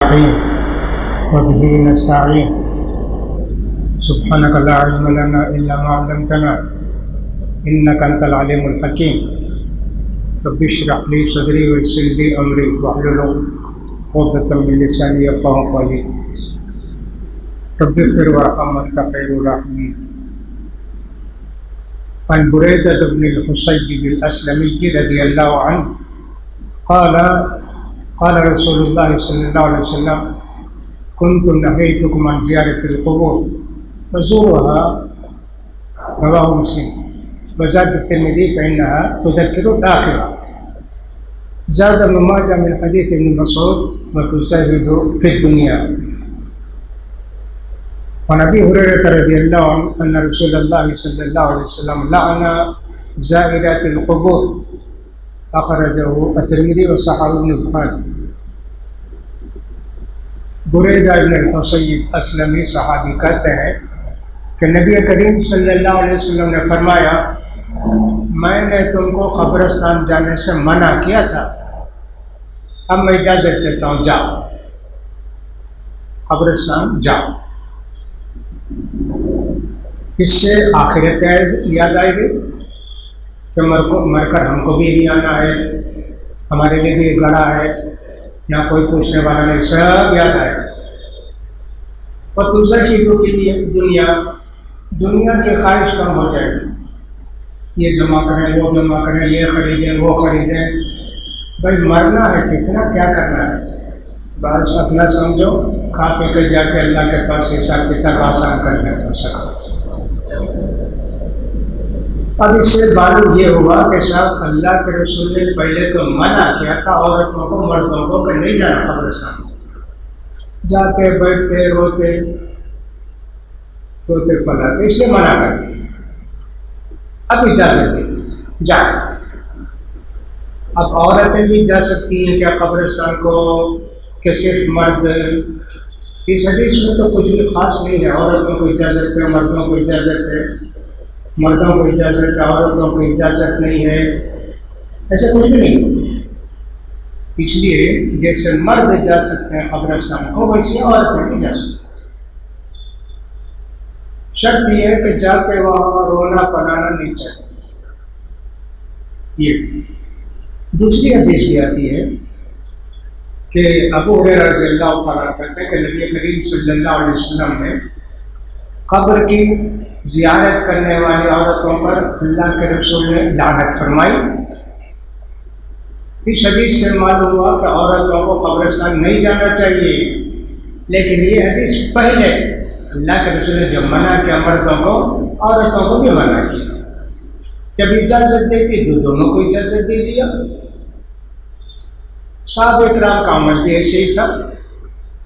نستعين وبه نستعين سبحانك لا علم لنا إلا ما علمتنا إنك أنت العليم الحكيم رب اشرح لي صدري ويسر لي أمري واحلل عقدة من لساني يفقهوا قولي رب اغفر وارحم وأنت خير الراحمين. عن بريدة بن الحصيب الأسلمي رضي الله عنه قال رسول الله صلى الله عليه وسلم كنت نهيتكم عن زيارة القبور فزوروها رواه مسلم. وزاد الترمذي فإنها تذكر الآخرة. زاد ابن ماجه من حديث ابن مسعود وتزهد في الدنيا. وعن أبي هريرة رضي الله عنه أن رسول الله صلى الله عليه وسلم لعن زائرات القبور أخرجه الترمذي وصححه ابن حبان. بریدہ ابن الحصیب اسلمی صحابی کہتے ہیں کہ نبی کریم صلی اللہ علیہ وسلم نے فرمایا میں نے تم کو قبرستان جانے سے منع کیا تھا، اب میں اجازت دیتا ہوں، جاؤ قبرستان جاؤ. اس سے آخرت یاد آئے گی کہ مر کر ہم کو بھی یہی آنا ہے، ہمارے لیے بھی گڑا ہے، یہاں کوئی پوچھنے والا نہیں، سب یاد آئے. اور دوسرا چیز تو دنیا کی خواہش کم ہو جائے گی، یہ جمع کریں وہ جمع کریں، یہ خریدیں وہ خریدیں. بھائی مرنا ہے، کتنا کیا کرنا ہے، بس اپنا سمجھو، کھا پی کر جا کے اللہ کے پاس حساب کتاب آسان کرنے کا سکا. اب اس سے معلوم یہ ہوا کہ صاحب اللہ کے رسول نے پہلے تو منع کیا تھا عورتوں کو مردوں کو کہ نہیں جانا قبرستان، جاتے بیٹھتے روتے پلاتے، اس لیے منع کر دیا. اب اجازت دیتی جا. اب عورتیں بھی جا سکتی ہیں کیا قبرستان کو کہ صرف مرد؟ اس حدیث میں تو کچھ بھی خاص نہیں ہے، عورتوں کو اجازت ہے، مردوں کو اجازت ہے، مردوں کو اجازت ہے، عورتوں کو اجازت نہیں ہے، ایسا کچھ بھی نہیں. اس لیے جیسے مرد جا سکتے ہیں قبرستان کو ویسے عورتیں بھی جا سکتے ہیں. شرط یہ ہے کہ جا کے وہاں رونا پڑانا نہیں چاہیے. یہ دوسری حدیث بھی آتی ہے کہ ابو ہریرہ رضی اللہ تعالیٰ کہتے ہیں کہ نبی کریم صلی اللہ علیہ وسلم نے قبر کی زیارت کرنے والی عورتوں پر اللہ کے رسول نے لعنت فرمائی. اس حدیث سے معلوم ہوا کہ عورتوں کو قبرستان نہیں جانا چاہیے، لیکن یہ حدیث پہلے اللہ کے رسول نے جو منع کیا مردوں کو، عورتوں کو بھی منع کیا. جب اجازت دیتی تو دونوں کو اجازت دے دیا. صحابہ کرام کا عمل بھی ایسے ہی تھا،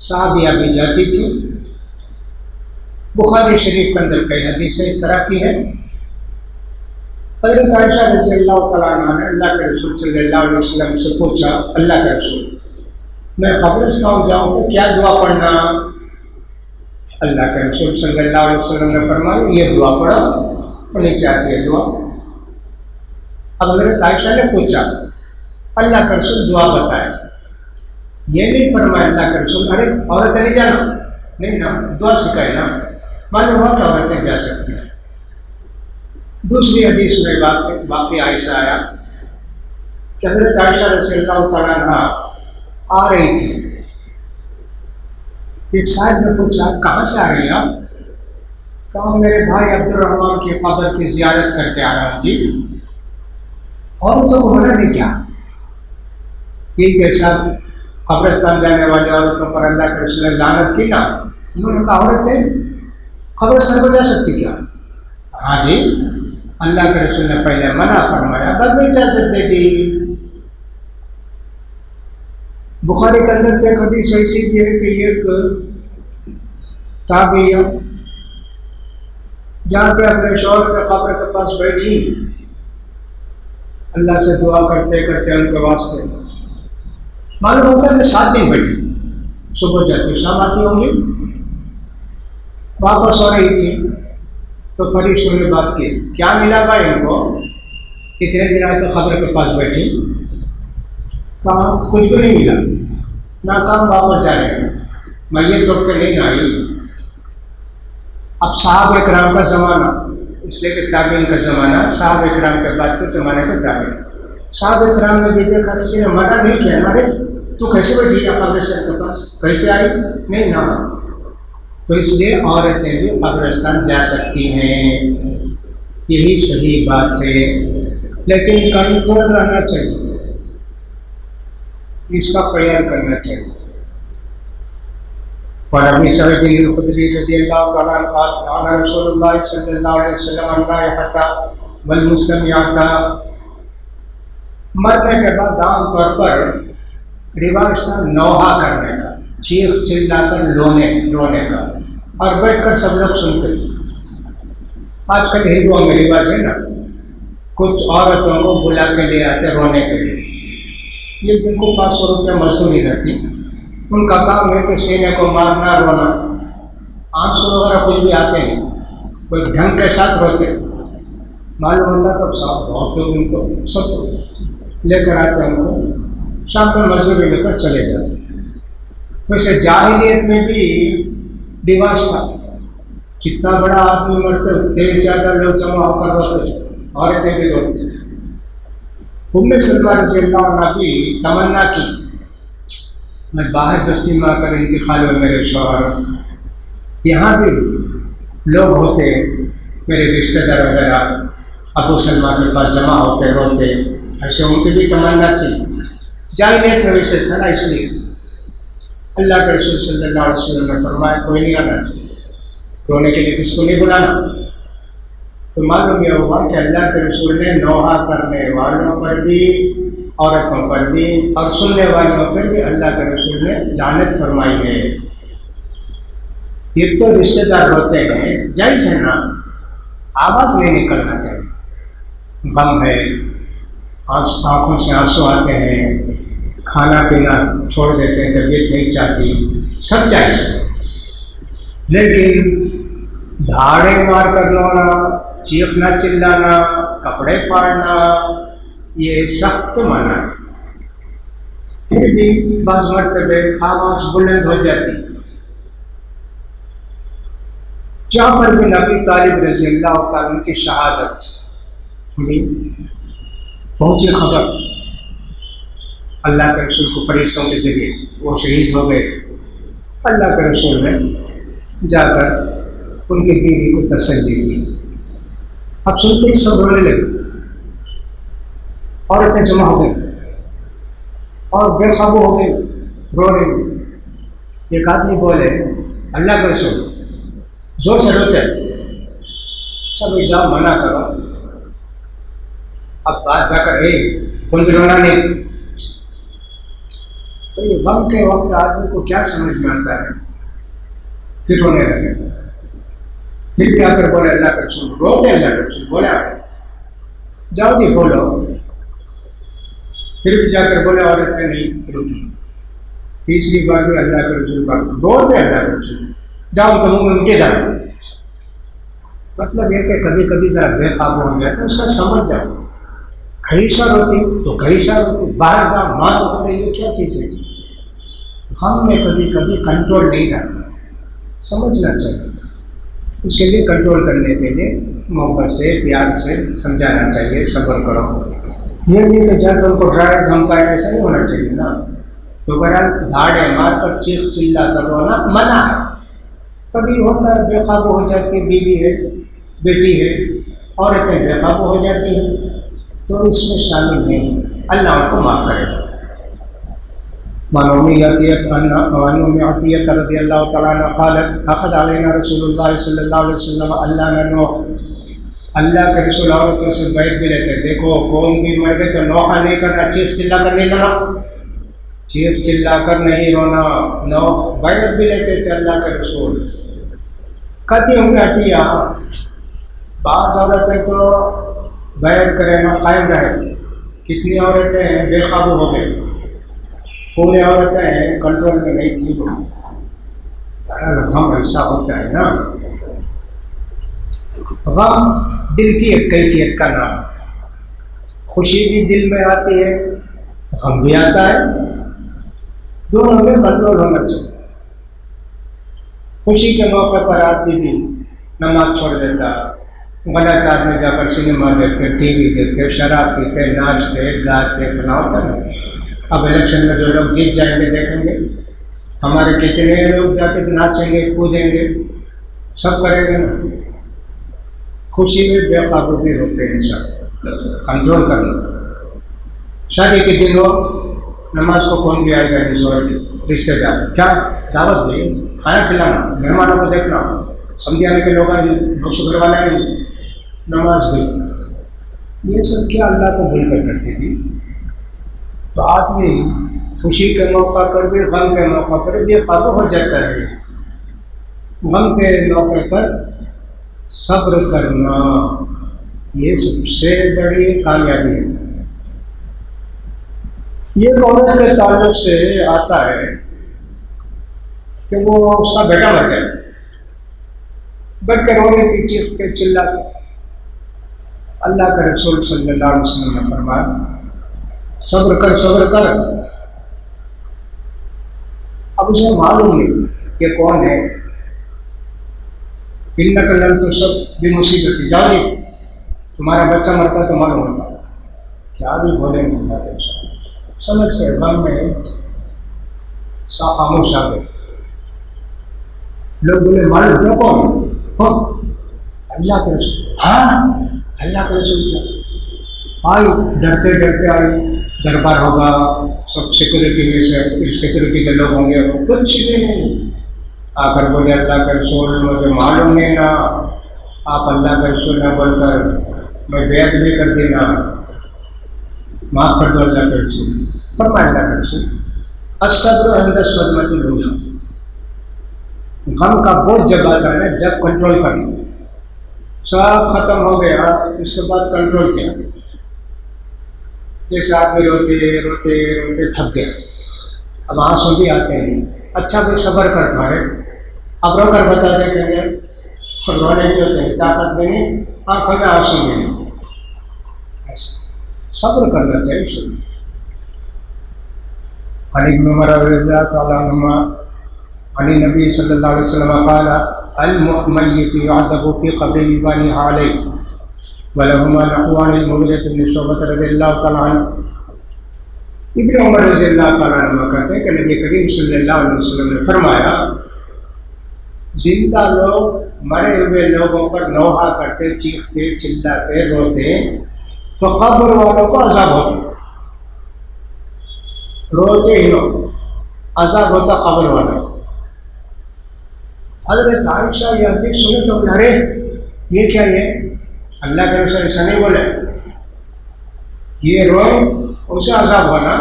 صحابیہ بھی جاتی تھی. بخاری شریف کے اندر کئی حدیثیں اس طرح کی ہیں. حضرت عائشہ رضی اللہ تعالیٰ عنہ نے اللہ کے رسول صلی اللہ علیہ وسلم سے پوچھا، اللہ کے رسول میں قبرستان جاؤں تو کیا دعا پڑھنا؟ اللہ کے رسول صلی اللہ علیہ وسلم نے فرمایا یہ دعا پڑھا، انہیں چاہتی ہے دعا. اب حضرت عائشہ نے پوچھا اللہ کے رسول دعا بتائے، یہ نہیں فرمایا اللہ کے رسول ارے عورتیں نہیں جانا، نہیں نا دعا سکھائے نا، معلوم ہوا کہ عورتیں جا سکتی ہیں. دوسری حدیث میں باقی عائشہ آیا کہ حضرت عائشہ رضی اللہ تعالیٰ عنہ آ رہی تھی. ایک صاحب نے پوچھا کہاں سے آ رہی ہیں آپ؟ کہا میرے بھائی عبد الرحمن کی قبر کی زیارت کر کے آ رہا ہوں. جی عورتوں کو منع نہیں کیا؟ یہ کیسا قبرستان جانے والی عورتوں پر اللہ کے رسول نے لعنت کی نا؟ انہوں نے کہا عورتیں قبرستان کو جا سکتی کیا؟ ہاں جی اللہ کے رسول نے پہلے منع فرمایا، بعد میں اجازت دے دی. بخاری کے اندر ایک حدیث ایسی بھی ہے کہ ایک تابعیہ جا کے اپنے شوہر کے قبر کے پاس بیٹھی، اللہ سے دعا کرتے کرتے ان کے واسطے. معلوم ہوتا ہے کہ 7 دن بیٹھی، صبح جاتی شام آتی ہوں گی. واپس ہو رہی تھی تو فرشتوں نے بات کی، کیا ملا بھائی ان کو، اتنے دن آ کے قبر کے پاس بیٹھی؟ کہا کچھ بھی نہیں ملا. ناکام واپس جا رہے ہیں، میت اٹھ کے نہیں آئی۔ اب صحابہ کرام کا زمانہ، اس لیے کہ تابعین کا زمانہ صحابہ کرام کے بعد کے زمانے کا تابعین، صحابہ کرام نے بھی دیکھا، کسی نے منع نہیں کیا، ارے تو کیسے بیٹھی قبر کے پاس، کیسے آئی؟ نہیں نہ، تو اس لیے عورتیں بھی قبرستان جا سکتی ہیں، یہی صحیح بات ہے، لیکن کنٹرول رہنا چاہیے، اس کا خیال کرنا چاہیے۔ اور ابی سعید الخدری رضی اللہ تعالیٰ عنہ قال قال رسول اللہ صلی اللہ علیہ وسلم الرائحۃ والمستمعۃ، مرنے کے بعد عام طور پر رواج تھا نوحہ کرنے کا، چیخ چلا کر رونے کا، اور بیٹھ کر سب لوگ سنتے۔ آج کل ہندوؤں میں رواج ہے نا، کچھ عورتوں کو بلا کے لے آتے رونے کے لیے، یہ جن کو 500 روپے مزدوری رہتی، ان کا کام ہے کہ سینے کو مارنا، رونا، آنسو وغیرہ کچھ بھی آتے نہیں، کوئی ڈھنگ کے ساتھ روتے، معلوم ہوتا کب صاحب بہت لوگ ان کو سب لے کر آتے ہیں، ان کو شام میں مزدوری لے کر چلے جاتے۔ ویسے جاہلیت میں بھی رواج تھا، جتنا بڑا آدمی مرتے دیر زیادہ لوگ جمع ہو کر روتے، عورتیں بھی روتی۔ ام سلمہ رضی اللہ عنہ بھی تمنا کی میں باہر بستی میں آ کر انتقال ہو میرے شوہر، یہاں بھی لوگ ہوتے میرے رشتہ دار وغیرہ ابو سلمہ کے پاس جمع ہوتے روتے، ایسے ان کی بھی تمنا تھی۔ جاہلیت میں ویسے تھا نا، اس لیے اللہ کے رسول صلی اللہ علیہ وسلم نے فرمایا کوئی نہیں آنا چاہیے، رونے کے لیے کس کو نہیں بلانا۔ تو معلوم یہ ہوا کہ اللہ کے رسول نے نوحہ کرنے والوں پر بھی، عورتوں پر بھی، اور سننے والوں پر بھی اللہ کے رسول نے لعنت فرمائی ہے۔ یہ تو رشتے دار روتے ہیں، جائز ہے نا، آواز نہیں نکلنا چاہیے، غم ہے، آنکھوں سے آنسو آتے ہیں، کھانا پینا چھوڑ دیتے ہیں، طبیعت نہیں چاہتی، سب جائز ہے، لیکن دھاڑے مار کر رونا، چیخنا چلانا، کپڑے پاڑنا، یہ سخت منع ہے۔ پھر بھی بعض مرتبہ آواز بلند ہو جاتی۔ جعفر بن ابی طالب رضی اللہ تعالیٰ کی شہادت ہوئی، پہنچی خبر اللہ کے رسول کو فرشتوں کے ذریعے، وہ شہید ہو گئے۔ اللہ کے رسول نے جا کر ان کی بیوی کو تسلی دی۔ اب سنتے ہی سب رونے لگے، عورتیں جمع ہو گئی اور بے قابو ہو گئی، رو رہی۔ ایک آدمی بولے اللہ کے رسول، زور سے روتے، سب جاؤ منع کرو، اب بات جا کر کوئی بھی رونا نہیں۔ غم کے وقت آدمی کو کیا سمجھ میں آتا ہے، پھر رونے لگے۔ پھر بھی آ کر بولے اللہ کے رسول، روتے اللہ کے رسول، بولے جاؤ جی بولو۔ پھر بھی جا کر بولے عورتیں نہیں رکی۔ تیسری بار بھی اللہ کے رسول کا روتے اللہ کے رسول، جاؤ ان کو ان کے جاؤ۔ مطلب یہ کہ کبھی کبھی ذرا بے قابو ہو جاتا ہے، اس کا سمجھ جاتا ہے، کہیں سا روتی تو کہیں سا روتی، باہر جاؤ ماں تو بولے یہ کیا چیز ہے۔ ہم میں کبھی کبھی کنٹرول نہیں رہتا، سمجھنا چاہیے، اس کے لیے کنٹرول کرنے کے لیے محبت سے پیار سے سمجھانا چاہیے، صبر کرو۔ یہ بھی کہ جب ان کو ڈرائے دھمکائے ایسا نہیں ہونا چاہیے نا۔ تو بہرحال دھاڑے مار کر چیخ چلا کر رونا منع ہے۔ کبھی ہوتا ہے بے قابو ہو جاتی ہے، بیوی ہے، بیٹی ہے، عورتیں بے قابو ہو جاتی ہیں، تو اس میں شامل نہیں، اللہ ان کو معاف کرے گا۔ وعن ام عطیہ رضی اللہ تعالیٰ عنہ قالت اخذ علینا رسول اللہ صلی اللہ علیہ وسلم اللہ ننوح، اللہ کے رسول عورتوں سے بیعت بھی لیتے، دیکھو کون بھی مر گئے تو نوحہ نہیں کرنا، چیخ چلا کر نہیں رونا، چیخ چلا کر نہیں رونا، بیعت بھی لیتے تھے اللہ کے رسول۔ کہتی ام عطیہ بعض عورتیں تو بیعت کرے نہ قائم رہے، کتنی عورتیں بے قابو ہو گئی، پورے عورتیں کنٹرول میں نہیں تھی۔ غم ایسا ہوتا ہے نا، غم دل کی ایک کیفیت کا نام، خوشی بھی دل میں آتی ہے، غم بھی آتا ہے۔ دونوں میں کنٹرول ہونا چاہیے. خوشی کے موقع پر آدمی بھی نماز چھوڑ دیتا, غلط آدمی جا کر سنیما دیکھتے, ٹی وی دیکھتے, شراب پیتے, ناچتے گاتے, فلاں ہوتا نا. اب الیکشن میں جو لوگ جیت جائیں گے دیکھیں گے ہمارے کتنے لوگ جا کے ناچیں گے, کودیں گے, سب کریں گے نا. خوشی میں بے قابو بھی ہوتے ہیں, سب کنٹرول کرنا. شادی کے دن ہو, نماز کو کون بھی آئے گا, رشتے دار کیا دعوت بھی, کھانا کھلانا, مہمانوں کو دیکھنا, سمجھانے کے لوگ شکر والے ہیں, نماز گئی. یہ سب کیا اللہ کو بھول کر کرتی تھی. تو آدمی خوشی کے موقع پر بھی غم کے موقع پر بھی قابو ہو جاتا ہے. غم کے موقع پر صبر کرنا یہ سب سے بڑی کامیابی ہے. یہ عورت کے تعلق سے آتا ہے کہ وہ اس کا بیٹا مر گیا تھا, بیٹھ کے رو رہی تھی, چیخ کے چلا کے. اللہ کے رسول صلی اللہ علیہ وسلم نے فرمایا صبر کر, صبر کر. اب اسے معلوم نہیں کہ کون ہے. انک لن تصب بمصیبتی, جاؤ جی تمہارا بچہ مرتا تو معلوم ہوتا. کیا بھی بولیں گے اللہ کے رسول, سمجھ کے غم میں خاموش آ گئے. لوگ بولے معلوم کیوں کون؟ اللہ کے رسول. ہاں اللہ کے رسول کیا آئی, ڈرتے ڈرتے آئی. دربار ہوگا, سب سیکورٹی میں سے سیکورٹی کے لوگ ہوں گے, کچھ بھی نہیں. آ کر بولے اللہ کے رسول مجھے معلوم نہیں نا, آپ اللہ کے رسول نہ بول کر میں بیعت بھی کر دینا, معاف کر دو اللہ کے رسول. فرمایا اللہ کے رسول الصبر عند الصدمۃ الاولیٰ, غم کا بہت جب آتا ہے نا, جب کنٹرول کرنا. سب ختم ہو گیا, اس کے بعد کنٹرول کیا. جیسے آدمی روتے روتے روتے تھک گیا, اب آنسو بھی آتے ہیں, اچھا بھی صبر کرتا ہے. اب رو کر بتا دیں گے رونے بھی ہوتے ہیں, طاقت بھی نہیں, آنکھوں میں آنسو بھی نہیں. صبر کرنا چاہیے. علی بن عمر رضی اللہ تعالیٰ عنہما علی نبی صلی اللہ علیہ وسلم قال المیت یعذب فی قبر بنی علیہ ولہما نقوان المغیرۃ بن شعبۃ رضی اللہ تعالیٰ عنہ. ابن عمر رضی اللہ تعالیٰ عنہ کہتے ہیں کہ نبی کریم صلی اللہ علیہ وسلم نے فرمایا زندہ لوگ مرے ہوئے لوگوں پر نوحہ کرتے, چیختے, چلاتے, روتے تو قبر والوں کو عذاب ہوتا. روتے ہی لوگ عذاب ہوتا قبر والوں کو. حضرت عائشہ یہ حدیث سنے تو ارے یہ کیا, یہ اللہ کے رسول ایسا نہیں بولے, یہ روئے اسے عذاب ہونا.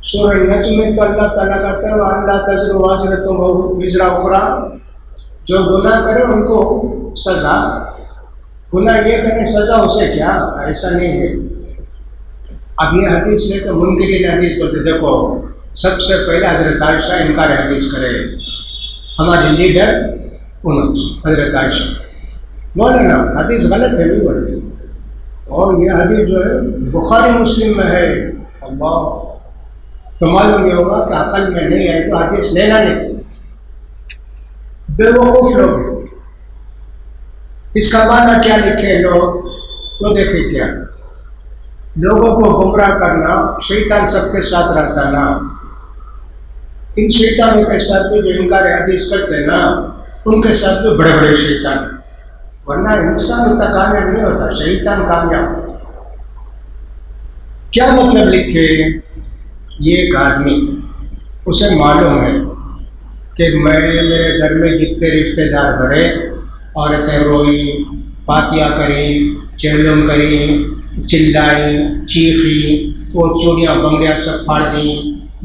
سورہ نجم میں تو اللہ تعالیٰ کہتا ہے وَأَلَّا تَزِرُ وَازِرَةٌ وِزْرَ أُخْرَىٰ, جو گناہ کرے ان کو سزا, گناہ یہ کرے سزا اسے کیا, ایسا نہیں ہے. اب یہ حدیث لے کے منکرین حدیث بولتے دیکھو سب سے پہلے حضرت عائشہ انکار حدیث کرے, ہمارے لیڈر حضرت عائشہ بولے نا حدیث غلط ہے نہیں بولے. اور یہ حدیث جو ہے بخاری مسلم میں ہے. اللہ تو معلوم یہ ہوگا کہ عقل میں نہیں ہے تو حدیث لینا نہیں. بے وقوف لوگ اس کا معنی کیا لکھے لوگ وہ دیکھیں. کیا لوگوں کو گمراہ کرنا, شیطان سب کے ساتھ رہتا نا. ان شیطانوں کے ساتھ بھی جو انکار حدیث کرتے نا ان کے ساتھ بھی بڑے بڑے شیطان, ورنہ انسان اتنا کامیاب نہیں ہوتا, شیطان کامیاب. کیا مطلب لکھے, یہ ایک آدمی اسے معلوم ہے کہ میرے گھر میں جتنے رشتے دار بڑے, عورتیں روئی, فاتحہ کری, چہلم کری, چلائی, چیخی, وہ چوڑیاں بنگڑیاں سب پھاڑ دیں,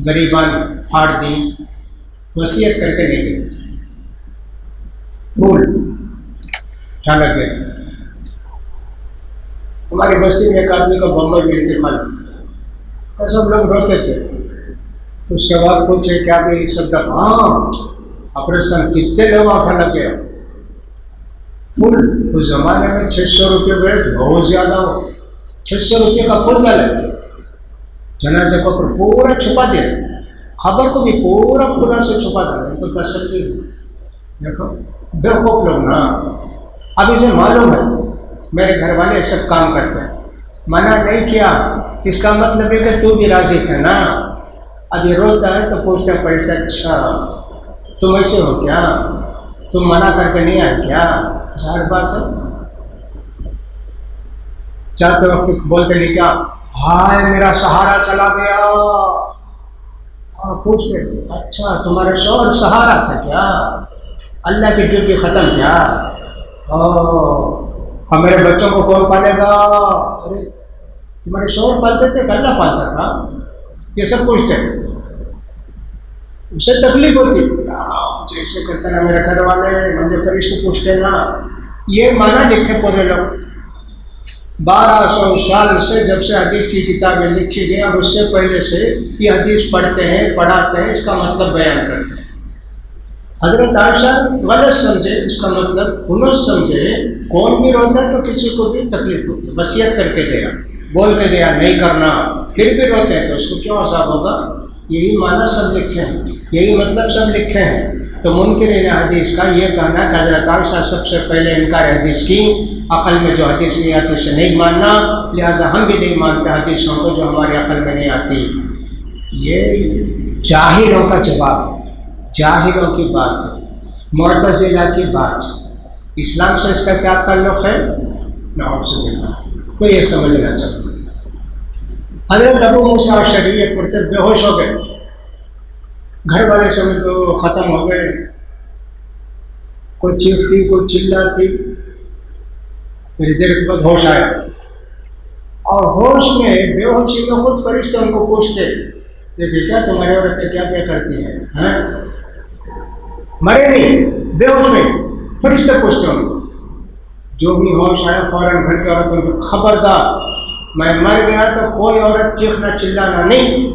غریبان پھاڑ دیں, وصیت کر کے لے گئے. پھول کیا لگ گئے تھے. ہماری بستی میں ایک آدمی کا بمبئی میں انتقال اور سب لوگ روتے تھے. اس کے بعد پوچھے کیا بھی سب دفعہ, ہاں قبرستان کتنے لوگ آٹھا لگ گیا. پھول اس زمانے میں 600 روپے بیٹھ بہت زیادہ ہوتے. 600 روپے کا پھول ڈالے, جنازے کو پورا چھپا دیا, خبر کو بھی پورا کھلا سے چھپا تھا، ان کو تسلی۔ دیکھو بیوقوف لوگ نا، اب اسے معلوم ہے میرے گھر والے سب کام کرتے ہیں، منع نہیں کیا، اس کا مطلب ہے کہ تو بھی راضی تھا نا۔ اب یہ روتا ہے تو پوچھتا پوچھتا اچھا تم ایسے ہو کیا، تم منع کر کے نہیں آئے کیا؟ ظاہر بات ہے، چاہتے وقت بولتے نہیں کیا ہائے میرا سہارا چلا گیا، اور پوچھتے اچھا تمہارے شوہر سہارا تھا کیا، اللہ کی ڈیوٹی ختم کیا، اور میرے بچوں کو کون پالے گا؟ ارے تمہارے شوہر پالتے تھے کہ اللہ پالتا تھا؟ یہ سب پوچھتے، اسے تکلیف ہوتی جیسے کرتے نا میرے گھر والے، مجھے فرشتے پوچھتے نا، یہ مانا لکھے پورے لوگ 1200 سال سے جب سے حدیث کی کتابیں لکھی گئی اور اس سے پہلے سے یہ حدیث پڑھتے ہیں، پڑھاتے ہیں، اس کا مطلب بیان کرتے ہیں۔ حضرت عائشہ غلط سمجھے اس کا مطلب، انہوں سمجھے کون بھی روتا ہے تو کسی کو بھی تکلیف ہوتی ہے، وصیت کر کے گیا، بول کے گیا نہیں کرنا، پھر بھی روتے ہیں تو اس کو کیوں عذاب ہوگا؟ یہی معنی سب لکھے ہیں، یہی مطلب سب لکھے ہیں۔ تو منکرین حدیث کا یہ کہنا کہ حضرت عائشہ سب سے پہلے انکار حدیث کی، عقل میں جو حدیث نہیں آتی اسے نہیں ماننا، لہٰذا ہم بھی نہیں مانتے حدیثوں کو جو ہماری عقل میں نہیں آتی۔ یہ جاہلوں کا جواب ہے، جاہلوں کی بات ہے، معتزلہ کی بات۔ اسلام سے اس کا کیا تعلق ہے؟ نعوذ باللہ۔ تو یہ سمجھنا چاہیے۔ حضرت ابو موسیٰ اشعری ایک مرتبہ بے ہوش ہو گئے، گھر والے سمجھ لو ختم ہو گئے، کوئی چیختی کوئی چلاتی، تھوڑی دیر کے بعد ہوش آیا، اور ہوش میں بے ہوشی میں خود فرشتے ان کو پوچھتے دیکھیں کیا تمہاری عورتیں کیا کیا کرتی ہیں؟ مرے نہیں، بے ہوش میں فرشتے پوچھتے ان کو۔ جو بھی ہوش آیا فوراً گھر کے عورتوں کو خبردار، میں مر گیا تو کوئی عورت چیخنا چلانا نہیں،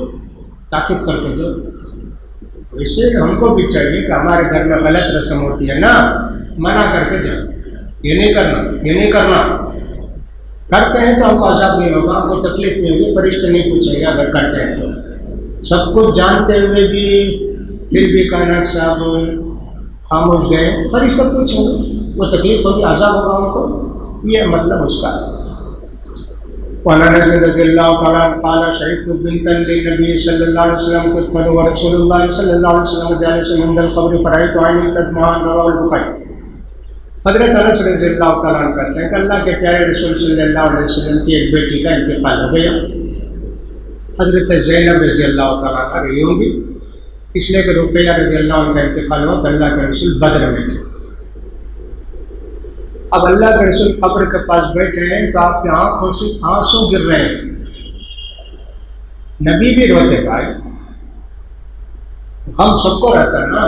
تاکید کر کے دو۔ ویسے ہم کو بھی چاہیے کہ ہمارے گھر میں غلط رسم ہوتی ہے نا، منع کر کے جاؤ، یہ نہیں کرنا، یہ نہیں کرنا۔ کرتے ہیں تو ہم کو عذاب نہیں ہوگا، ہم کو تکلیف نہیں ہوگی، فرشتے نہیں پوچھیں گے اگر کرتے ہیں تو۔ سب کچھ جانتے ہوئے بھی پھر بھی کائنات صاحب خاموش گئے، فرشتے پوچھیں گے، وہ تکلیف ہوگی، عذاب ہوگا ان کو، یہ مطلب اس کا ہے۔ وعن انس رضی اللہ تعالیٰ عنہ قال شهدت بنتا للنبي صلی اللہ علیہ وسلم تدفن ورسول اللہ صلی اللہ علیہ وسلم جالس عند القبر فرأيت عيني تدمع، رواه البخاری۔ حضرت انس رضی اللہ تعالیٰ عنہ کہتے ہیں کہ اللہ کے پیارے رسول صلی اللہ علیہ وسلم کی ایک بیٹی کا انتقال ہو گیا، حضرت زینب رضی اللہ تعالیٰ عنہ رہی ہوں گی، اس لیے کہ رقیہ رضی اللہ عنہ کا انتقال ہوا تو اللہ کے رسول بدر میں تھے۔ اب اللہ کے رسول قبر کے پاس بیٹھے ہیں تو آپ کی آنکھوں سے آنسو گر رہے ہیں، نبی بھی روتے بھائی، غم سب کو رہتا ہے نا۔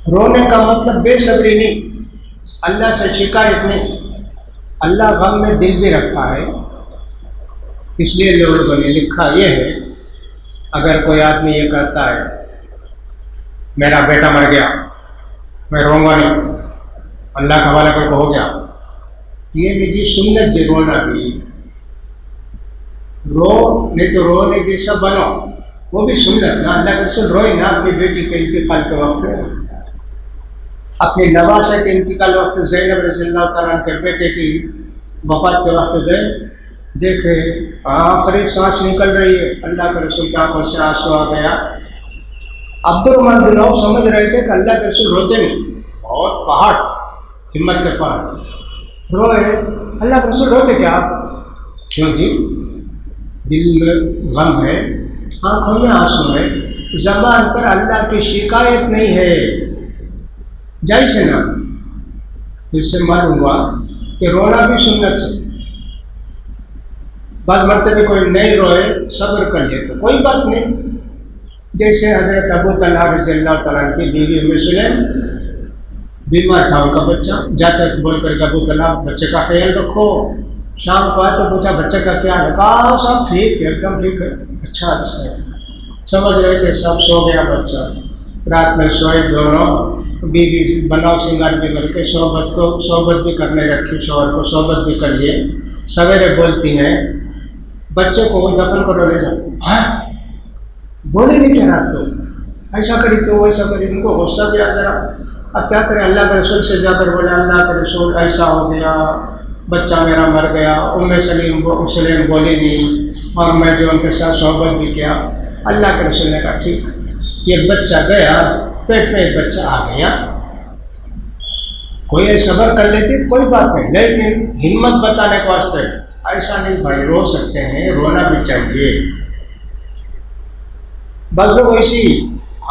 رونے کا مطلب بے صبری نہیں، اللہ سے شکایت نہیں، اللہ غم میں دل بھی رکھا ہے۔ اس لیے لوگوں نے لکھا یہ ہے، اگر کوئی آدمی یہ کہتا ہے میرا بیٹا مر گیا میں روں گا نہیں، اللہ کا حوالہ کر کے ہو گیا، یہ بھی سنت جی، رونا بھی رو نہیں تو رونے جیسا بنو، وہ بھی سنت نا۔ اللہ کے رسول روئے نا اپنی بیٹی کے انتقال کے وقت، اپنی نواسہ کے انتقال وقت، زینب رضی اللہ تعالیٰ کے بیٹے کی وفات کے وقت گئے، دیکھے آخری سانس نکل رہی ہے، اللہ کے رسول کی آنکھوں سے آنسو آ گیا۔ عبد الرحمن بن عوف سمجھ رہے تھے کہ اللہ کے رسول روتے نہیں، بہت پہاڑ ہمت کے پہاڑ روئے، اللہ کے رسول روتے کیا آپ؟ کیوں جی، دل میں غم ہے، آنکھوں میں آنسو ہے، زبان پر اللہ کی شکایت نہیں ہے، جائز ہے نا۔ تو اس سے معلوم ہوا کہ رونا بھی سنت ہے۔ بعض مرتبہ کوئی نہیں روئے، صبر کر لے تو کوئی بات نہیں، جیسے حضرت ابو طلحہ رضی اللہ تعالیٰ کی بیوی ام سلیم، بیمار تھا ان کا بچہ، جاتے بول کر ابو طلحہ بچے کا خیال رکھو، شام کو آئے تو پوچھا بچے کا کیا ہے، کہا سب ٹھیک ہے، ایک دم ٹھیک ہے، اچھا ہے، سمجھ رہے کہ سب سو گیا بچہ۔ رات میں سوئے دونوں، بیوی بناؤ سنگار بھی کر کے صحبت بھی کرنے رکھی، شوہر کو صحبت بھی کر لیے۔ سویرے بولتی ہیں بچے کو دفن کرو لے جاؤ، بولے نہیں کیا رات تو ایسا کری تو ویسا کری، ان کو غصہ بھی آ ذرا. اب کیا کریں، اللہ کے رسول سے جا کر بولے اللہ کے رسول ایسا ہو گیا، بچہ میرا مر گیا. سلیم بولی نہیں اور میں جو ان کے ساتھ صحبت بھی کیا. اللہ کے رسول نے کہا ٹھیک، یہ بچہ گیا، پیٹ میں ایک بچہ آ گیا، کوئی صبر کر لیتی کوئی بات نہیں، لیکن ہمت بتانے کے واسطے ایسا نہیں بھائی، رو سکتے ہیں، رونا بھی چاہیے. بس لوگ ایسی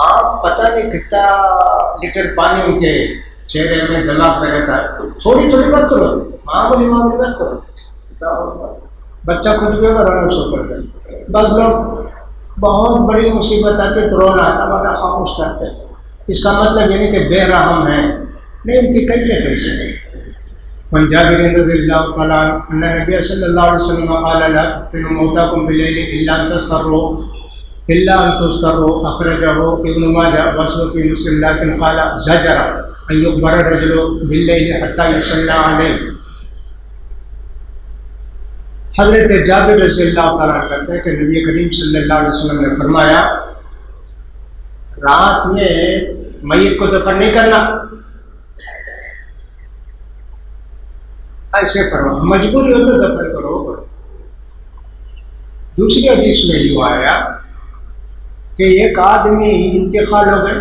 آپ پتہ نہیں کتنا لیٹر پانی ان کے چہرے میں دماغ میں رہتا ہے، تھوڑی تھوڑی بات کرو، معمولی بات کرو، بچہ کچھ بھی ہوگا رونا شروع کر دیں. بس لوگ بہت بڑی مصیبت آتی تو رونا آتا ورنہ خاموش کرتے. اس کا مطلب یہ نہیں کہ بے رحم ہیں، نہیں، ان کی کیفیت ایسی. من جابر رضی اللہ تعالیٰ عنہ ان نبی صلی اللہ علیہ وسلم قال لا تفتنوا موتاکم باللیل الا ان تذکروا اخرجہ ابن ماجہ وصل فی مسلم لیکن قال زجر ان یقبر الرجل باللیل حتی یصلی علیہ. حضرت جابر رضی اللہ تعالیٰ عنہ کہتے ہیں کہ نبی کریم صلی اللہ علیہ وسلم نے فرمایا رات میں میت کو دفن نہیں کرنا، ایسے فرما، مجبوری ہو تو دفن کرو. دوسری حدیث میں یوں آیا کہ ایک آدمی انتقال ہو گئے،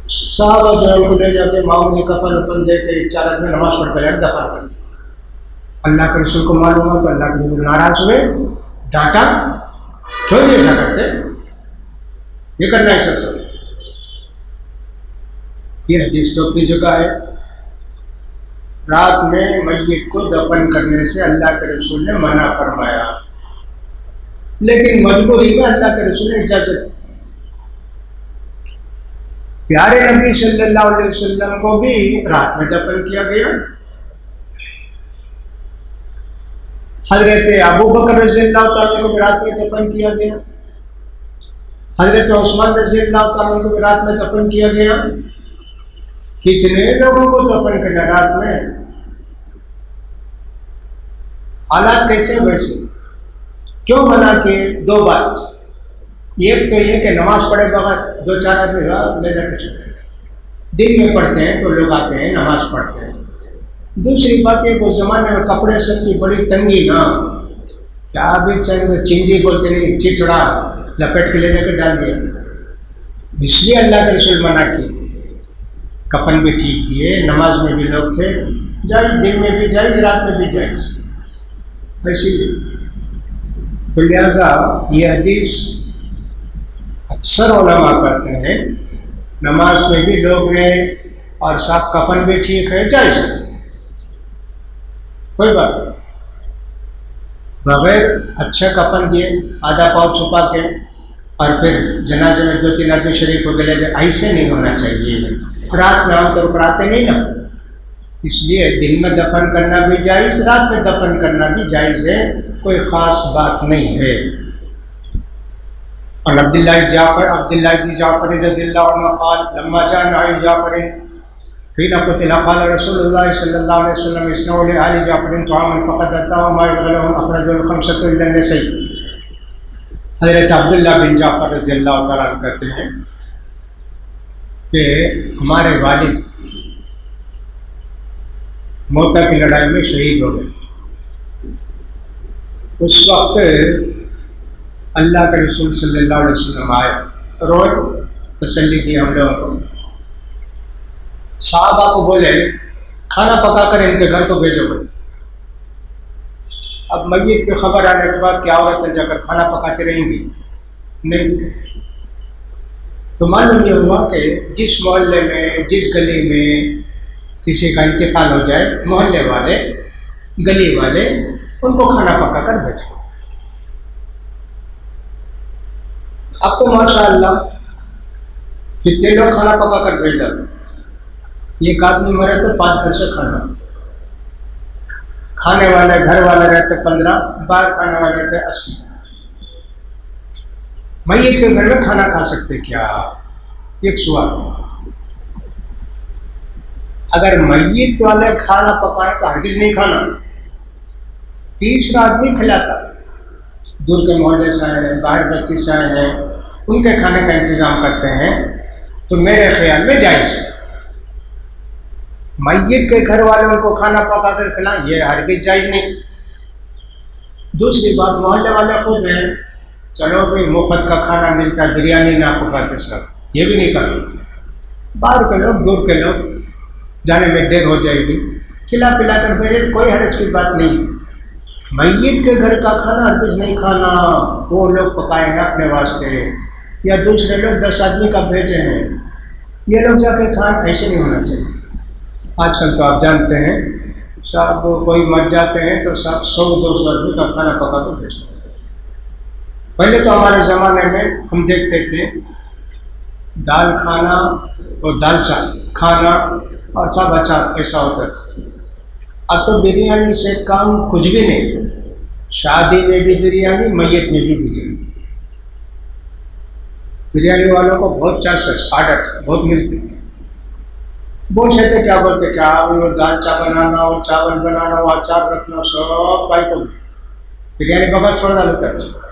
صحابہ جو ان کو لے جا کے معمولی کفن وفن دے کے 4 آدمی نماز پڑھ کر دفن کر. اللہ کے رسول کو معلوم ہوا تو اللہ کے رسول ناراض ہوئے، ڈانٹا، کیوں نہیں ایسا کرتے، یہ کرنا ہے سب. یہ حدیث تو اپنی جگہ ہے. رات میں میت کو دفن کرنے سے اللہ کے رسول نے منع فرمایا، لیکن مجبوری میں اللہ کے رسول نے اجازت دی. پیارے نبی صلی اللہ علیہ وسلم کو بھی رات میں دفن کیا گیا. حضرت ابو بکر رضی اللہ تعالیٰ کو بھی رات میں دفن کیا گیا. حضرت عثمان رضی اللہ تعالیٰ کو بھی رات میں دفن کیا گیا. کتنے لوگوں کو دفن کرنا رات میں، حالات کیسے ویسے. کیوں منع کیے؟ 2 بات. ایک تو یہ کہ نماز پڑھے بغیر 2-4 آدمی لے جا کے چھوڑے، دن میں پڑھتے ہیں تو لوگ آتے ہیں نماز پڑھتے ہیں. دوسری بات یہ کہ اس زمانے میں کپڑے سب کی بڑی تنگی نا، کیا بھی چند چنجی بولتے نہیں، چچڑا لپیٹ کے لے جا کے ڈال دیا. اس لیے اللہ کے رسول منع کی. کفن بھی ٹھیک دیے، نماز میں بھی لوگ تھے، جائز، دن میں بھی جائز، رات میں بھی جائز. اسی لیے تو لہٰذا یہ حدیث اکثر علماء کرتے ہیں، نماز میں بھی لوگ نے اور صاحب کفن بھی ٹھیک ہے، جائز ہے، کوئی بات نہیں. بغیر اچھا کفن دیے، آدھا پاؤں چھپا کے اور پھر جنازے میں 2-3 آدمی شریک ہو کے لے جائے، ایسے نہیں ہونا چاہیے. رات میں عام طور پر آتے نہیں نا، اس لیے دن میں دفن کرنا بھی جائز، رات میں دفن کرنا بھی جائز ہے، کوئی خاص بات نہیں ہے. اور عبداللہ بن جعفر رضی اللہ عنہ قال لما جاء نعي جعفر حين قتل قال رسول الله صلى الله عليه وسلم اصنعوا لآل جعفر طعاما فقد أتاهم ما يشغلهم أخرجه الخمسة إلا النسائي. حضرت عبداللہ بن جعفر رضی اللہ تعالیٰ عنہ کہتے ہیں کہ ہمارے والد موتا کی لڑائی میں شہید ہو گئے. اس وقت اللہ کے رسول صلی اللہ علیہ وسلم آئے، روئے، تسلی دی ہم لوگوں کو. صحابہ کو بولے کھانا پکا کر ان کے گھر کو بھیجو گے. اب میت کی خبر آنے کے بعد کیا عورتیں جا کر کھانا پکاتے رہیں گی؟ نہیں. تو معلوم یہ ہوا کہ جس محلے میں، جس گلی میں کسی کا انتقال ہو جائے، محلے والے، گلی والے ان کو کھانا پکا کر بھیجو. اب تو ماشاء اللہ کتنے لوگ کھانا پکا کر بھیج جاتے. ایک آدمی مرے تو 5 گھر سے کھانا، کھانے والے گھر والے رہتے 15، باہر کھانے والے رہتے 80. میت کے گھر میں کھانا کھا سکتے کیا؟ ایک سوال. اگر میت والے کھانا پکائے تو ہرگز نہیں کھانا. تیسرا آدمی کھلاتا، دور کے محلے سے آئے ہیں، باہر بستی سے آئے ہیں، ان کے کھانے کا انتظام کرتے ہیں تو میرے خیال میں جائز ہے۔ میت کے گھر والوں کو کھانا پکا کر کھلائیں، یہ ہرگز جائز نہیں۔ دوسری بات، محلے والے خود ہیں، چلو بھائی مفت کا کھانا ملتا ہے، بریانی نہ پکاتے سب، یہ بھی نہیں کرنا۔ باہر کے لوگ، دور کے لوگ، جانے میں دیر ہو جائے گی، کھلا پلا کر بھیجے تو کوئی حرج کی بات نہیں۔ میت کے گھر کا کھانا ہرگز نہیں کھانا، وہ لوگ پکائیں گے اپنے واسطے، یا دوسرے لوگ 10 آدمی کا بھیجے ہیں، یہ لوگ جا کے کھائیں، ایسے نہیں ہونا چاہیے۔ آج کل تو آپ جانتے ہیں صاحب، کوئی مر جاتے ہیں تو صاحب 100-200 آدمی کا کھانا پکا کر بھیجتے ہیں۔ پہلے تو ہمارے زمانے میں ہم دیکھتے تھے دال کھانا اور دال چاول کھانا اور سب اچار، ایسا ہوتا تھا۔ اب تو بریانی سے کام کچھ بھی نہیں، شادی میں بھی بریانی، میت میں بھی بریانی۔ بریانی والوں کو بہت چانسز، آرڈر بہت ملتے ہیں۔ بولتے تھے کیا بولتے، کیا وہ دال چاول بنانا اور چاول بنانا اور اچار رکھنا، سب بھائی تو بریانی پکا چھوڑ ڈالتا ہے۔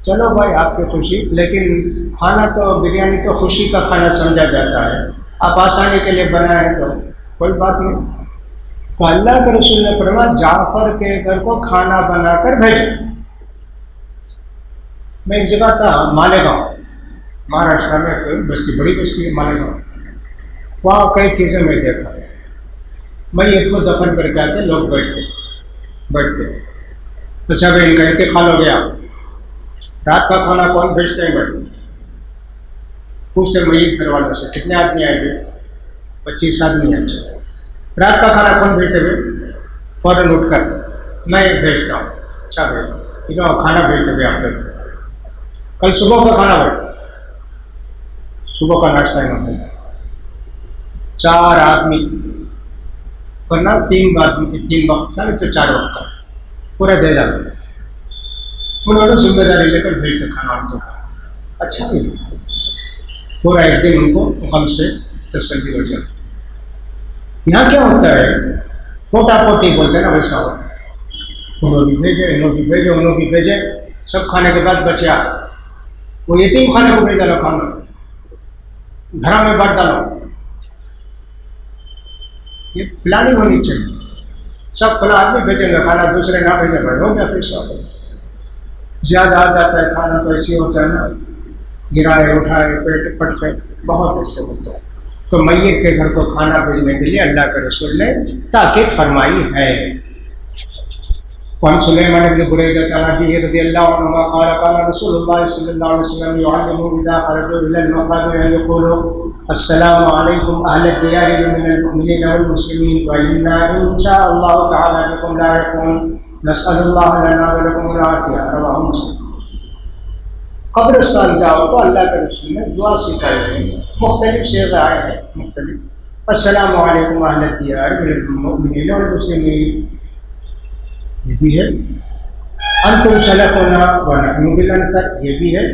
چلو بھائی آپ کی خوشی، لیکن کھانا تو بریانی تو خوشی کا کھانا سمجھا جاتا ہے، آپ آسانی کے لیے بنائیں تو کوئی بات نہیں۔ تو اللہ کے رسول نے فرمایا جعفر کے گھر کو کھانا بنا کر بھیجو۔ میں ایک جگہ تھا مالیگاؤں، مہاراشٹر میں کوئی بستی، بڑی بستی ہے مالیگاؤں، وہاں کئی چیزیں میں دیکھا۔ میت کو دفن کر کے آ کے لوگ بیٹھتے، اچھا بھائی ان کا انتقال ہو گیا، رات کا کھانا کون بھیجتے ہیں؟ بھائی پوچھتے میت گھر والوں سے کتنے آدمی آئے گے؟ 25 آدمی ہیں۔ اچھا رات کا کھانا کون بھیجتے ہوئے؟ فوراً اٹھ کر میں بھیجتا ہوں۔ اچھا بھائی ٹھیک ہے، کھانا بھیجتے ہوئے آپ بھیجتے۔ کل صبح کا کھانا بھائی، صبح کا ناشتہ ہے نا، 4 آدمی ورنہ 3 آدمی، 3 وقت کا نہیں تو 4 وقت کا پورا دے جاتے۔ انہوں نے ذمہ داری لے کر بھیجتے کھانا ان کو۔ اچھا نہیں، پورا ایک دن ان کو غم سے تسلی ہو جاتی۔ یہاں کیا ہوتا ہے، پوٹا پوٹی بولتے ہیں نا، ویسا ہوتا ہے، انہوں بھی بھیجے، انہوں بھی بھیجے، انہوں بھی بھیجے، سب کھانے کے بعد بچیا وہ یتیم خانے کو بھیج ڈالو، کھانا گھر میں بانٹ ڈالو۔ یہ پلاننگ ہونی چاہیے، سب کھلا آدمی بھیجیں گے کھانا، دوسرے نہ بھیجیں گے، ہو گیا پھر سب زیادہ آ جاتا ہے کھانا تو ایسے ہوتا ہے نا، گرائے اٹھائے پیٹ پٹ کے بہت ایسے ہوتا ہے۔ تو میت کے گھر کو کھانا بھیجنے کے لیے اللہ کے رسول نے تاکید فرمائی ہے۔ وعن سلیمان بن بریدہ عن ابیہ رضی اللہ عنہ قال قال رسول اللہ صلی اللہ علیہ وسلم يعلم اذا خرجوا الى المقابر ان يقولوا السلام علیکم اہل الدیار من المؤمنین والمسلمین وانا ان شاء اللہ تعالی بكم لاحقون نسأل اللہ لنا ولکم العافیہ، رواہ مسلم۔ قبرستان جاؤ تو اللہ کے رسول نے دعا سکھائی ہے، مختلف صیغے آئے ہیں مختلف۔ السلام علیکم اہل الدیار من المؤمنین والمسلمین، یہ بھی ہے۔ انتم سلفنا ونحن بالانصار، یہ بھی ہے۔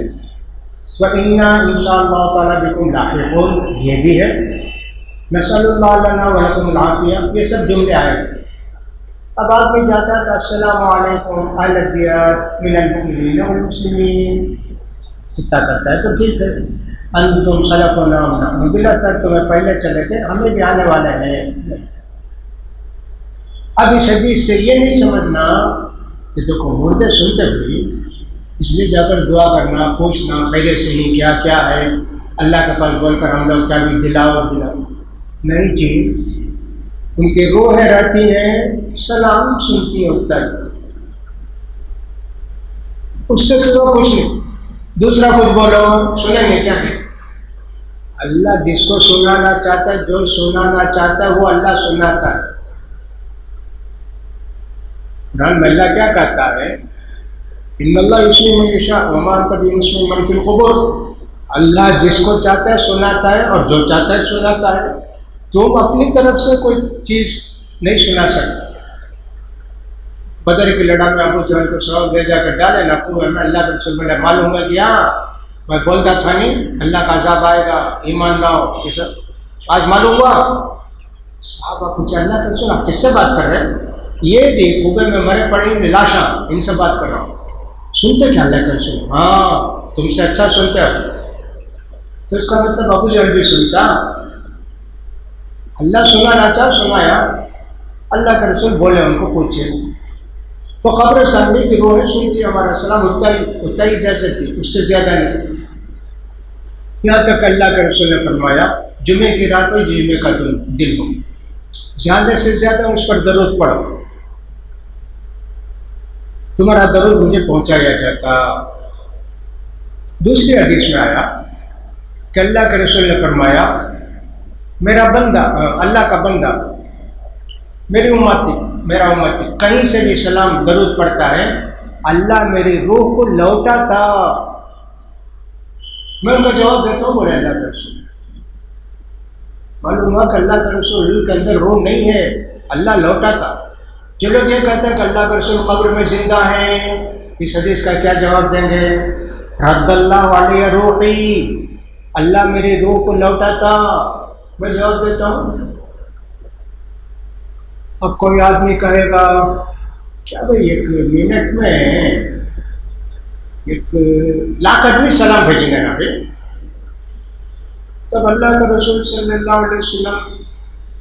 وَإِنَّا إِنْ شَاءَ اللَّهُ تَعَالَى بِكُمْ لَاحِقُونَ، یہ بھی ہے۔ نسأل اللہ لنا ولکم العافیہ، یہ سب جملے آئے ہیں۔ اب آدمی جاتا ہے تو السلام علیکم اہل الدیار من المؤمنین والمسلمین اتنا کرتا ہے تو ٹھیک ہے۔ انتم سلفنا ونحن بالانصار، تمہیں پہلے چلے تھے، ہمیں بھی آنے والے ہیں۔ اب اس حدیث سے یہ نہیں سمجھنا کہ دیکھو مردے سنتے ہوئے اس لیے جا کر دعا کرنا، پوچھنا خیریت سے ہی کیا کیا ہے، اللہ کے پاس بول کر ہم لوگ کیا بھی دلاؤ نہیں جی۔ ان کی روحیں رہتی ہیں، سلام سنتی ہوتا ہے، اس سے سوا کچھ نہیں۔ دوسرا کچھ بولو سنیں گے کیا نہیں؟ اللہ جس کو سنانا چاہتا ہے، جو سنانا چاہتا ہے وہ اللہ سناتا ہے۔ قرآن میں اللہ کیا کہتا ہے؟ ان اللہ یسمع من یشاء وما انت بمسمع من فی القبور، اللہ جس کو چاہتا ہے سناتا ہے اور جو چاہتا ہے سناتا ہے، تم اپنی طرف سے کوئی چیز نہیں سنا سکتے۔ بدر کی لڑائی میں ابو جہل کو سبب لے جا کر ڈالے نا کنویں میں، اللہ کے رسول نے معلوم ہے کیا، میں بولتا تھا نہیں اللہ کا عذاب آئے گا، ایمان لاؤ، یہ سب آج معلوم ہوا۔ صحابہ پوچھا اللہ کے رسول آپ کس سے بات کر رہے ہیں؟ یہ جی کنویں میں مرے پڑی لاشاں، ان سے بات کر رہا ہوں۔ سنتے کیا اللہ کا رسول؟ ہاں تم سے اچھا سنتے ہو. تو اس کا مطلب ابو جہل بھی سنتا. اللہ سنانا چاہ سنایا, اللہ کا رسول بولے ان کو پوچھے. تو قبر سامنے کی روح سنتی ہمارا سلام اتنا ہی اجازت دی, اس سے زیادہ نہیں. یہاں تک اللہ کے رسول نے فرمایا جمعے کی رات ہو جمعے کا دن ہو, زیادہ سے زیادہ اس پر درود پڑھو, تمہارا درود مجھے پہنچایا جاتا. دوسری حدیث میں آیا کہ اللہ کے رسول نے فرمایا میرا بندہ, اللہ کا بندہ میری میرا امتی کہیں سے بھی سلام درود پڑھتا ہے, اللہ میری روح کو لوٹاتا. میں ان کا جواب دیتا ہوں, بولے اللہ کا رسول. معلوم ہوا کہ اللہ کا رسول کے اندر روح نہیں ہے, اللہ لوٹاتا. جو لوگ یہ کہتے ہیں کہ اللہ کا رسول قبر میں زندہ ہیں, اس حدیث کا کیا جواب دیں گے؟ رد اللہ علیہ روحی, اللہ میری روح کو لوٹاتا. میں جواب دیتا ہوں. اب کوئی آدمی کہے گا کیا بھائی 1 منٹ میں 1,00,000 آدمی سلام بھیجیں گے نا بھائی؟ تب اللہ کا رسول صلی اللہ علیہ وسلم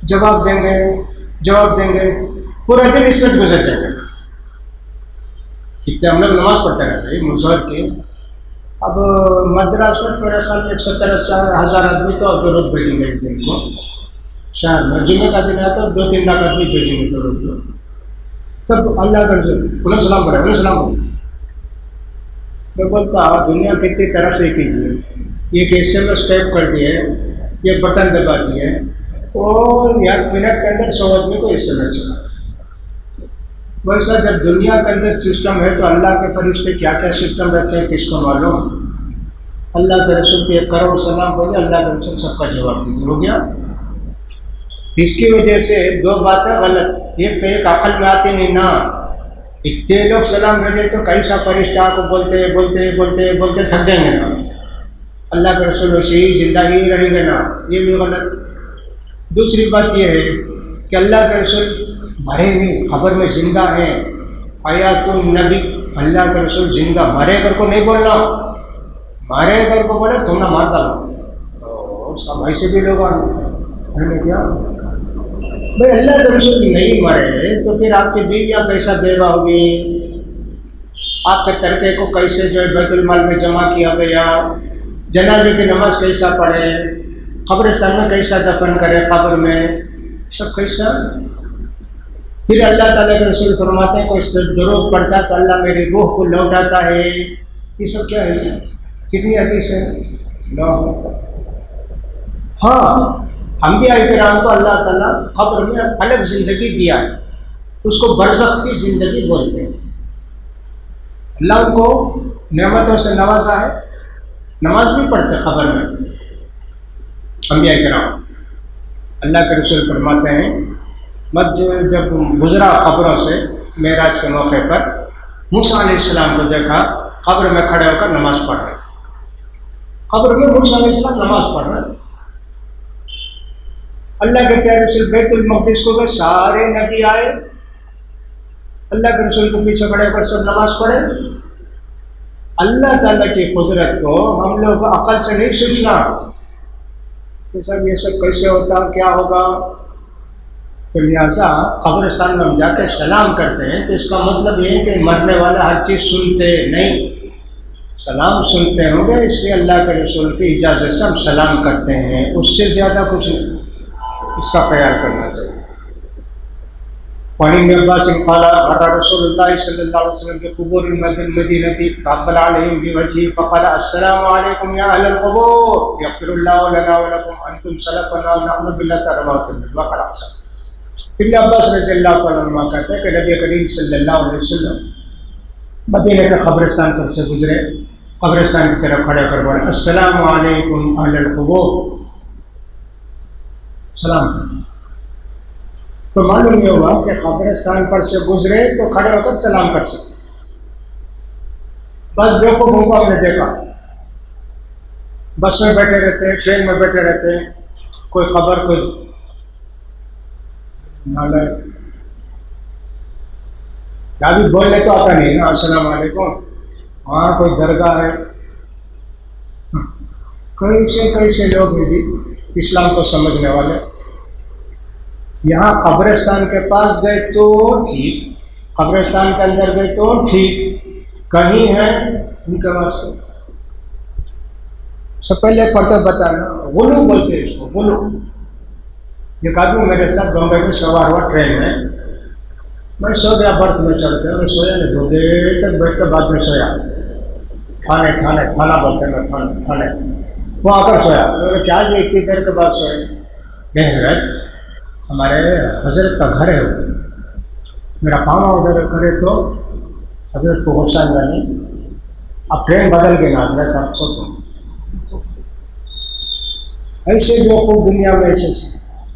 جواب دیں گے پورا دن اس میں گزر جائے گا. کتنے ہم لوگ نماز پڑھتے رہتے ہیں مظہر کے. اب مدراس میں میرے خیال میں 70,000 آدمی تو درود بھیجیں گے ایک دن کو. شہر میں جمعے کا دن آتا ہے 2-3 لاکھ آدمی بھیجیں گے درود. تب اللہ کا رسول علیہ السلام کرے, علیہ السلام. میں بولتا دنیا کتنی ترقی کیجیے, یہ SMS ٹائپ کر دیے, یہ بٹن دبا دیے اور 1 منٹ کے اندر 100 آدمی کو SMS چلا. ویسا جب دنیا کے اندر سسٹم ہے تو اللہ کے فرشتے کیا کیا سسٹم رکھتے ہیں کس کو معلوم. اللہ کے رسول کے 1 کروڑ سلام ہو گیا, اللہ کے رسول سب کا جواب دے ہو گیا. اس کی وجہ سے 2 باتیں غلط. ایک تو ایک عقل میں آتی نہیں نا, اتنے لوگ سلام بھیجے تو کیسا فرشتہ کو بولتے تھک جائیں گے نا. اللہ کے رسول ویسے ہی زندہ ہی رہیں گے نا, یہ بھی غلط. دوسری بات یہ ہے کہ اللہ کے رسول مرے نہیں, خبر میں زندہ ہیں. حیات النبی, اللہ کے رسول زندہ, مرے کر کو نہیں بولنا. مارے کر کو بولے تم نہ مار ڈالو. سب ایسے بھی لوگ آنے کیا بھائی اللہ کے رسول نہیں مرے تو پھر آپ کی بیویاں کیسا بیوہ ہوگی, آپ کے ترکے کو کیسے جو ہے بیت المال میں جمع کیا گیا, جنازے کی نماز کیسا پڑھے, قبرستان میں کیسا دفن کرے, قبر میں سب کیسا. پھر اللہ تعالیٰ کے رسول فرماتے ہیں کوئی درود پڑھتا تو اللہ میری روح کو لوٹاتا ہے. یہ سب کیا ہے, کتنی حدیث ہے. ہاں انبیاء کرام کو اللہ تعالیٰ قبر میں الگ زندگی دیا ہے, اس کو برزخ کی زندگی بولتے ہیں. اللہ ان کو نعمتوں سے نوازا ہے, نماز بھی پڑھتے قبر میں انبیاء کرام. اللہ کے رسول فرماتے ہیں جب گزرا قبروں سے معراج کے موقع پر, موسیٰ علیہ السلام کو دیکھا قبر میں کھڑے ہو کر نماز پڑھ رہے. قبر میں موسیٰ علیہ السلام نماز پڑھ رہے. اللہ کے پیارے رسول بیت المقدس کو گئے, سارے نبی آئے, اللہ کے رسول کو پیچھے کھڑے ہو کر سب نماز پڑھے. اللہ تعالیٰ کی قدرت کو ہم لوگ عقل سے نہیں سوچنا کہ سب یہ سب کیسے ہوتا, کیا ہوگا. تو لہٰذا قبرستان میں ہم جا کے سلام کرتے ہیں تو اس کا مطلب یہ ہے کہ مرنے والا ہر چیز سنتے نہیں, سلام سنتے ہوں گے, اس لیے اللہ کے رسول کی اجازت سے ہم سلام کرتے ہیں, اس سے زیادہ کچھ نہیں. اس کا خیال کرنا چاہیے. وعن عباس قال مر رسول اللہ صلی اللہ علیہ وسلم بقبور المدینہ فاقبل علیہم بوجہہ فقال السلام علیکم یا اہل القبور یغفر اللہ لنا ولکم انتم سلفنا ونحن باللہ رواه وقال حسن. ابن عباس رضی اللہ تعالیٰ عنہ کہتے ہیں کہ نبی کریم صلی اللہ علیہ وسلم مدینہ کے قبرستان پر سے گزرے, قبرستان کی طرف کھڑے کر بولے السلام علیکم اہل القبور, سلام. تو معلوم یہ ہوا کہ قبرستان پر سے گزرے تو کھڑے ہو کر سلام کر سکتے. بس بیوقوفوں کو ہم نے دیکھا بس میں بیٹھے رہتے ہیں, ٹرین میں بیٹھے رہتے ہیں, کوئی خبر کوئی کیا بھی بولنے تو آتا نہیں نا, السلام علیکم وہاں کوئی درگاہ ہے، کئی سے لوگ بھی اسلام کو سمجھنے والے یہاں قبرستان کے پاس گئے تو ٹھیک، قبرستان کے اندر گئے تو ٹھیک، کہیں ہیں ان کے واسطے سب پہلے پڑھتے بتانا، غلو بولتے ہیں اس کو، غلو۔ ایک آدمی میرے ساتھ بمبئی میں سوار ہوا ٹرین میں، میں سو گیا، برتھ میں چڑھ گیا، میں سویا نہیں، دو دیر تک بیٹھ کے بعد میں سویا، تھانہ بولتے ہیں تھانے، وہ آ کر سویا، کیا جی اتنی دیر کے بعد سوئے؟ حضرت ہمارے حضرت کا گھر ہے ادھر، میرا پاما ادھر کرے تو حضرت کو غصہ نہیں، اب ٹرین بدل گئی نا حضرت، اب سو ایسے جو خوب دنیا میں ایسے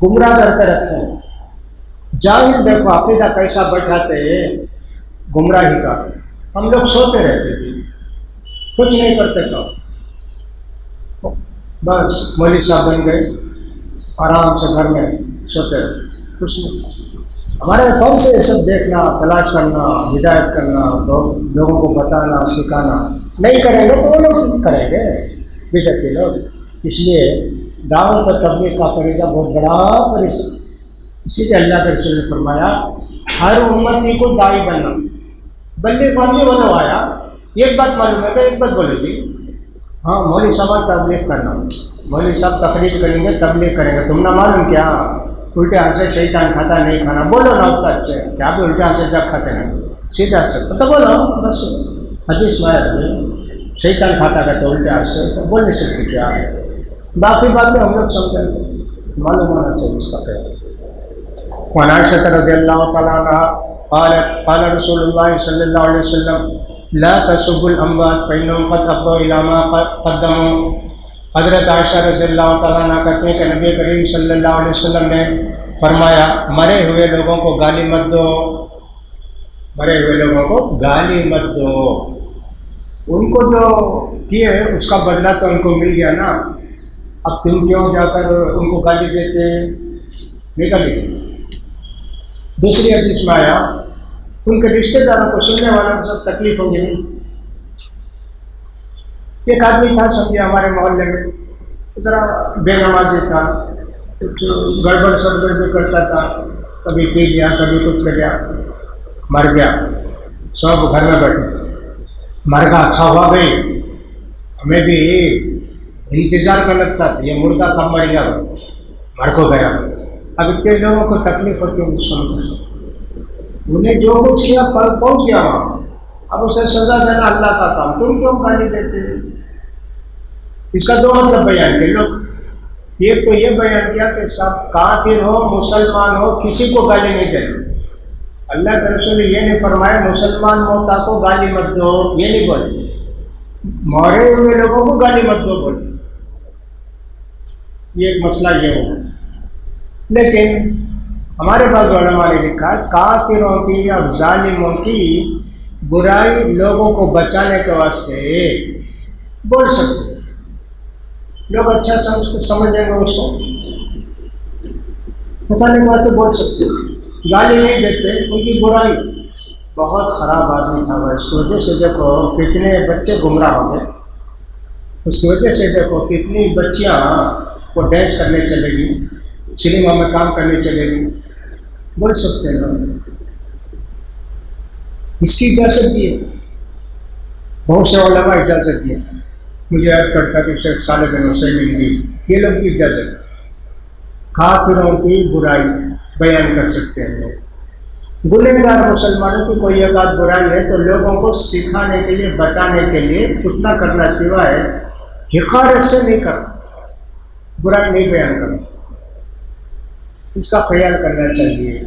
گمراہ کرتے رکھے ہیں، جاہل دیکھو عقیدہ کیسا بیٹھاتے ہیں گمراہی کا۔ ہم لوگ سوتے رہتے تھے، کچھ نہیں کرتے تھا، بس مولوی صاحب بن گئے، آرام سے گھر میں سوتے رہتے، کچھ نہیں۔ ہمارے فرض سے سب دیکھنا، تلاش کرنا، ہدایت کرنا، لوگوں کو بتانا، سکھانا، نہیں کریں گے تو وہ لوگ کریں گے بدعتی لوگ۔ اس لیے دعوت اور تبلیغ کا فریضہ بہت بڑا فریضہ، اسی لیے اللہ کے رسول نے فرمایا ہر امتی کو داعی بننا، بلے پانی والا آیا۔ ایک بات معلوم ہے کہ ایک بات بولے جی، ہاں مولوی صاحب تبلیغ کرنا، مولوی صاحب تقریر کریں گے، تبلیغ کریں گے، تم نہ معلوم کیا الٹے ہاتھ سے شیطان کھاتا نہیں کھانا، بولو نا اتنا اچھا ہے، کیا بھی الٹے ہاتھ سے جب کھاتے نہیں، سیدھے ہاتھ سے تو بولو، بس حدیث میں شیطان کھاتا کہتے الٹے ہاتھ سے، تو بول نہیں سکتے کیا ہے، باقی باتیں ہم لوگ سمجھیں تو معلوم ہونا چاہیے اس کا کیا۔ وعن عائشة رضی اللہ تعالیٰ عنہ قالت قال رسول اللہ صلی اللہ علیہ وسلم لا تسبوا الاموات فإنهم قد افضوا إلى ما قدموا۔ حضرت عائشہ رضی اللہ تعالیٰ عنہ کہتے ہیں کہ نبی کریم صلی اللہ علیہ وسلم نے فرمایا مرے ہوئے لوگوں کو گالی مت دو، مرے ہوئے لوگوں کو گالی مت دو، ان کو جو کیے اس کا بدلہ تو ان کو مل گیا نا، اب تم کیوں جا کر ان کو گالی دیتے، نہیں گالی دیتے۔ دوسری حدیث میں آیا ان کے رشتہ داروں کو، سننے والوں کو سب تکلیف ہوگی نہیں۔ ایک آدمی تھا سمجھے ہمارے محلے میں، ذرا بے نمازی تھا، کچھ گڑبڑ سڑبڑ بھی کرتا تھا، کبھی پی لیا کبھی کچھ کر گیا، مر گیا، سب گھر میں بیٹھے، مر گیا اچھا ہوا بھائی، ہمیں بھی انتظار کا لگتا تھا یہ مردہ کب مر گیا، مر کو گیا۔ اب اتنے لوگوں کو تکلیف ہوتی ہے سن کر، انہیں جو کچھ کیا پہنچ گیا وہاں، اب اسے سزا دینا اللہ کا کام، تم کیوں گالی دیتے ہیں؟ اس کا دو مطلب بیان کر لو، ایک تو یہ بیان کیا کہ سب کافر ہو مسلمان ہو کسی کو گالی نہیں دینا، اللہ کے رسول یہ نہیں فرمایا مسلمان موتا کو گالی مت دو، یہ نہیں بولے، مرے ہوئے لوگوں کو گالی مت دو بولے، یہ ایک مسئلہ یہ ہوگا۔ لیکن ہمارے بعض علماء نے لکھا کافروں کی اور ظالموں کی برائی لوگوں کو بچانے کے واسطے بول سکتے، لوگ اچھا سمجھیں گے اس کو، بچانے کے واسطے بول سکتے، گالی نہیں دیتے، ان کی برائی بہت خراب آدمی تھا وہ، اس کی وجہ سے دیکھو کتنے بچے گمراہ ہو گئے، اس کی وجہ سے دیکھو کتنی بچیاں وہ ڈانس کرنے چلے گی، سنیما میں کام کرنے چلے گی، بول سکتے ہیں لوگ، اس کی اجازت دی ہے، بہت سے علماء اجازت دی ہے، مجھے یاد کرتا کہ شیخ صالح بن عثیمین بھی، یہ لوگ بھی اجازت، کافروں کی برائی بیان کر سکتے ہیں، گنہگار مسلمانوں کی کوئی ایک آدھ برائی ہے تو لوگوں کو سکھانے کے لیے بتانے کے لیے اتنا کرنا سوائے حقارت سے نہیں کرنا، برائی نہیں بیان کرنا، اس کا خیال کرنا چاہیے۔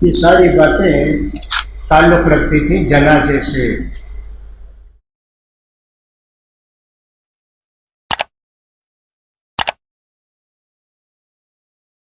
یہ ساری باتیں تعلق رکھتی تھی جنازے سے،